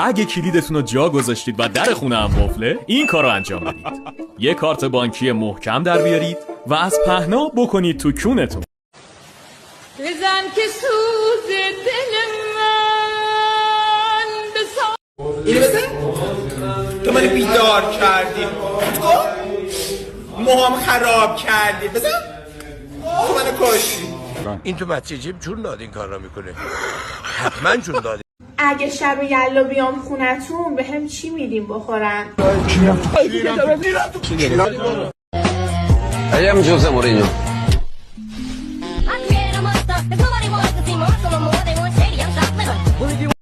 اگه کلیدتون رو جا گذاشتید و در خونه هم قفله، این کار رو انجام بدید. یه کارت بانکی محکم در بیارید و از پهنا بکنید تو کونتون. بزن که سوز دل من اینو بزن. تو منو بیدار کردی. تو موهام خراب کردی. بزن. تو منو کشتی. این تو بچه جیب جون داد این کار را میکنه. حتما جون داد. اگه شب یلا بیام خونتون به هم چی میدیم بخورن؟ I am Jose Mourinho. I create a monster. If nobody wants to see more, so I'm more. They want shady. I'm shoplifting.